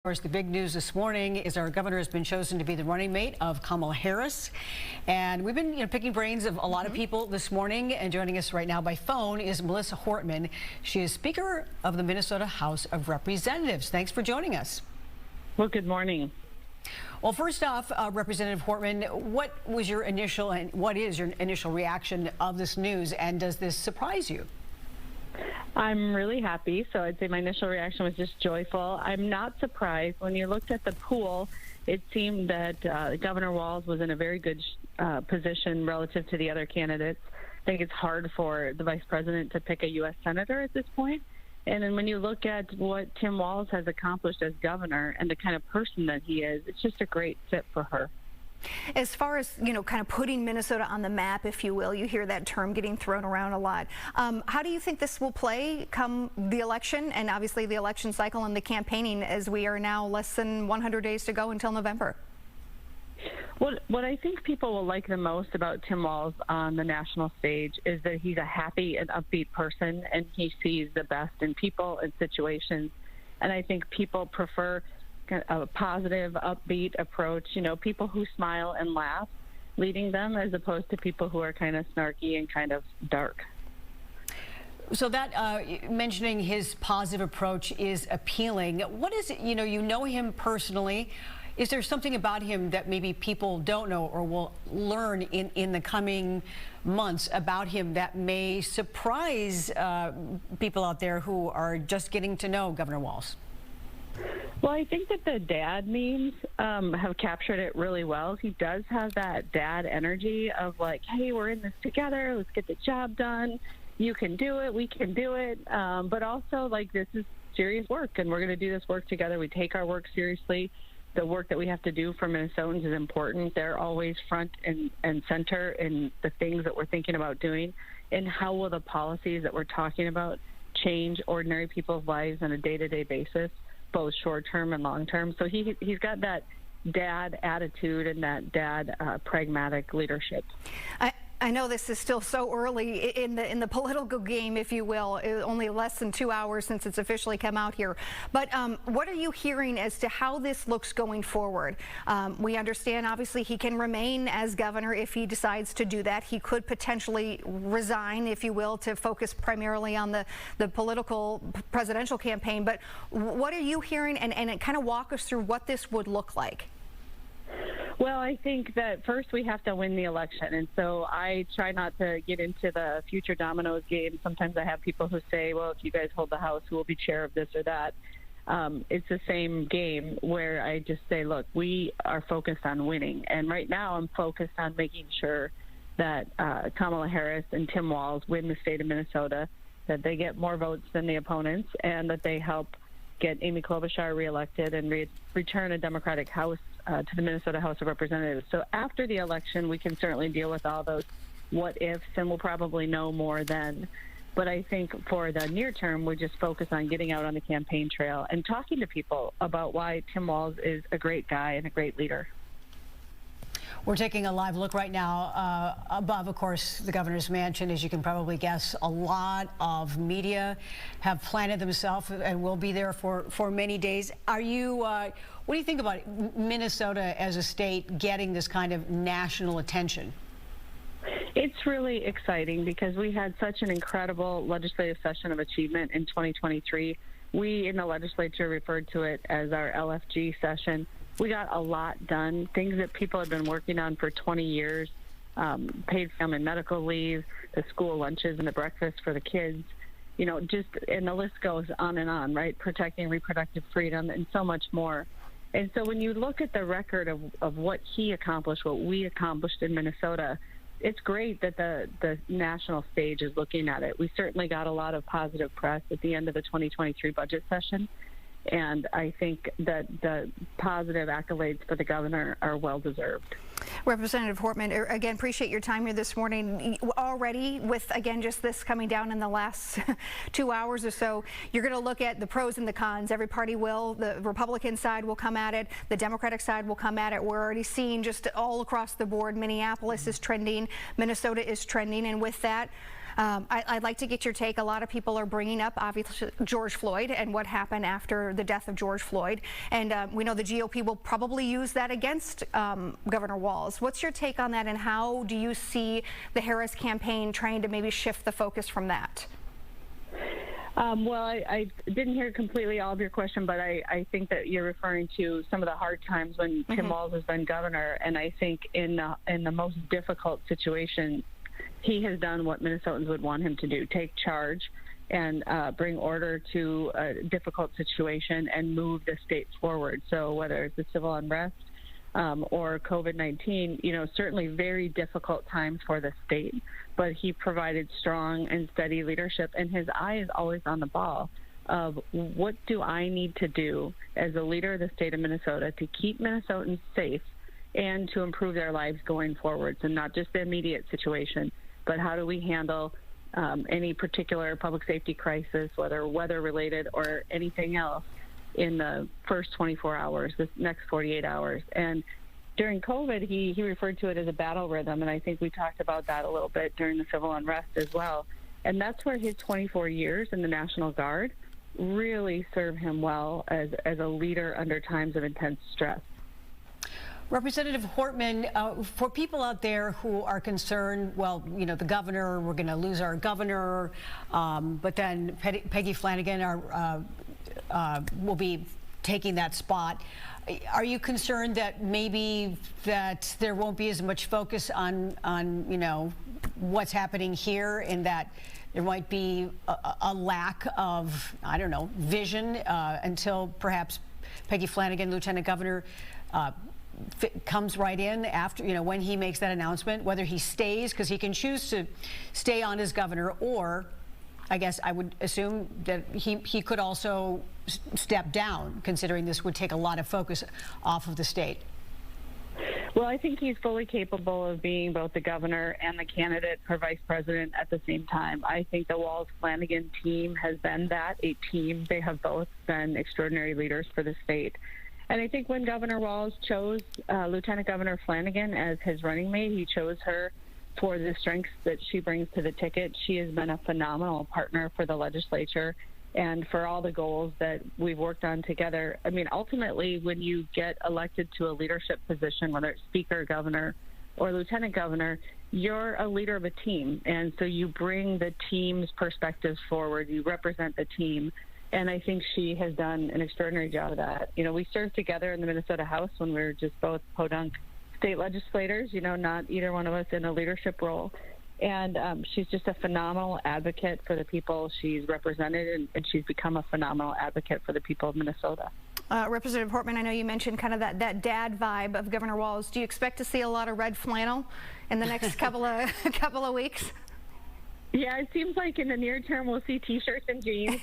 Of course, the big news this morning is our governor has been chosen to be the running mate of Kamala Harris. And we've been picking brains of a lot of people this morning. And joining us right now by phone is Melissa Hortman. She is Speaker of the Minnesota House of Representatives. Thanks for joining us. Well, good morning. Well, first off, Representative Hortman, what was your initial and what is your initial reaction of this news? And does this surprise you? I'm really happy. So I'd say my initial reaction was just joyful. I'm not surprised. When you looked at the pool, it seemed that Governor Walz was in a very good position relative to the other candidates. I think it's hard for the vice president to pick a U.S. senator at this point. And then when you look at what Tim-Walz has accomplished as governor and the kind of person that he is, it's just a great fit for her. As far as, kind of putting Minnesota on the map, if you will, you hear that term getting thrown around a lot. How do you think this will play come the election and obviously the election cycle and the campaigning as we are now less than 100 days to go until November? What I think people will like the most about Tim Walz on the national stage is that he's a happy and upbeat person, and he sees the best in people and situations. And I think people prefer a positive, upbeat approach, people who smile and laugh leading them, as opposed to people who are kind of snarky and kind of dark. So that mentioning his positive approach is appealing. What is it, you know him personally. Is there something about him that maybe people don't know or will learn in the coming months about him that may surprise people out there who are just getting to know Governor Walz? Well, I think that the dad memes have captured it really well. He does have that dad energy of like, hey, we're in this together. Let's get the job done. You can do it. We can do it. But also, like, this is serious work, and we're going to do this work together. We take our work seriously. The work that we have to do for Minnesotans is important. They're always front and center in the things that we're thinking about doing. And how will the policies that we're talking about change ordinary people's lives on a day-to-day basis, both short-term and long-term? So he's got that dad attitude and that dad pragmatic leadership. I know this is still so early in the political game, if you will, only less than 2 hours since it's officially come out here. But what are you hearing as to how this looks going forward? We understand, obviously, he can remain as governor if he decides to do that. He could potentially resign, if you will, to focus primarily on the political presidential campaign. But what are you hearing? And kind of walk us through what this would look like. Well, I think that first we have to win the election. And so I try not to get into the future dominoes game. Sometimes I have people who say, well, if you guys hold the House, who will be chair of this or that? It's the same game where I just say, look, we are focused on winning. And right now I'm focused on making sure that Kamala Harris and Tim Walz win the state of Minnesota, that they get more votes than the opponents, and that they help get Amy Klobuchar reelected and return a Democratic House to the Minnesota House of Representatives. So after the election, we can certainly deal with all those what ifs, and we'll probably know more then. But I think for the near term, we just focus on getting out on the campaign trail and talking to people about why Tim Walz is a great guy and a great leader. We're taking a live look right now above, of course, the governor's mansion. As you can probably guess, a lot of media have planted themselves and will be there for many days. Are you, what do you think about Minnesota as a state getting this kind of national attention? It's really exciting because we had such an incredible legislative session of achievement in 2023. We in the legislature referred to it as our LFG session. We got a lot done, things that people have been working on for 20 years, paid family medical leave, the school lunches and the breakfast for the kids, and the list goes on, right? Protecting reproductive freedom and so much more. And so when you look at the record of what he accomplished, what we accomplished in Minnesota, it's great that the national stage is looking at it. We certainly got a lot of positive press at the end of the 2023 budget session. And I think that the positive accolades for the governor are well-deserved. Representative Hortman, again, appreciate your time here this morning. Already, with, again, just this coming down in the last 2 hours or so, you're going to look at the pros and the cons. Every party will. The Republican side will come at it. The Democratic side will come at it. We're already seeing just all across the board, Minneapolis is trending, Minnesota is trending, and with that, I'd like to get your take. A lot of people are bringing up, obviously, George Floyd and what happened after the death of George Floyd. And we know the GOP will probably use that against Governor Walz. What's your take on that, and how do you see the Harris campaign trying to maybe shift the focus from that? Well, I didn't hear completely all of your question, but I think that you're referring to some of the hard times when Tim Walz has been governor. And I think in the most difficult situation, he has done what Minnesotans would want him to do: take charge and bring order to a difficult situation and move the state forward. So whether it's the civil unrest or COVID-19, certainly very difficult times for the state. But he provided strong and steady leadership, and his eye is always on the ball of what do I need to do as a leader of the state of Minnesota to keep Minnesotans safe and to improve their lives going forward. So not just the immediate situation, but how do we handle any particular public safety crisis, whether weather-related or anything else, in the first 24 hours, the next 48 hours. And during COVID, he referred to it as a battle rhythm, and I think we talked about that a little bit during the civil unrest as well. And that's where his 24 years in the National Guard really serve him well as a leader under times of intense stress. Representative Hortman, for people out there who are concerned, well, the governor, we're going to lose our governor, but then Peggy Flanagan will be taking that spot. Are you concerned that maybe that there won't be as much focus on what's happening here, and that there might be a lack of, I don't know, vision until perhaps Peggy Flanagan, Lieutenant Governor, comes right in after, when he makes that announcement, whether he stays, because he can choose to stay on as governor, or I guess I would assume that he could also step down, considering this would take a lot of focus off of the state. Well, I think he's fully capable of being both the governor and the candidate for vice president at the same time. I think the Walz-Flanagan team has been a team. They have both been extraordinary leaders for the state. And I think when Governor Walz chose Lieutenant Governor Flanagan as his running mate, he chose her for the strengths that she brings to the ticket. She has been a phenomenal partner for the legislature and for all the goals that we've worked on together. I mean, ultimately, when you get elected to a leadership position, whether it's speaker, governor, or lieutenant governor, you're a leader of a team. And so you bring the team's perspectives forward. You represent the team. And I think she has done an extraordinary job of that. We served together in the Minnesota House when we were just both podunk state legislators, not either one of us in a leadership role. And she's just a phenomenal advocate for the people she's represented, and she's become a phenomenal advocate for the people of Minnesota. Representative Hortman, I know you mentioned kind of that dad vibe of Governor Walz. Do you expect to see a lot of red flannel in the next couple of weeks? Yeah, it seems like in the near term we'll see T-shirts and jeans.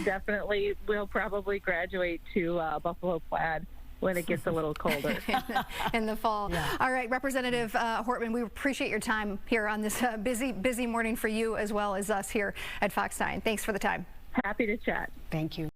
Definitely, we'll probably graduate to buffalo plaid when it gets a little colder. in the fall. Yeah. All right, Representative Hortman, we appreciate your time here on this busy morning for you as well as us here at Fox 9. Thanks for the time. Happy to chat. Thank you.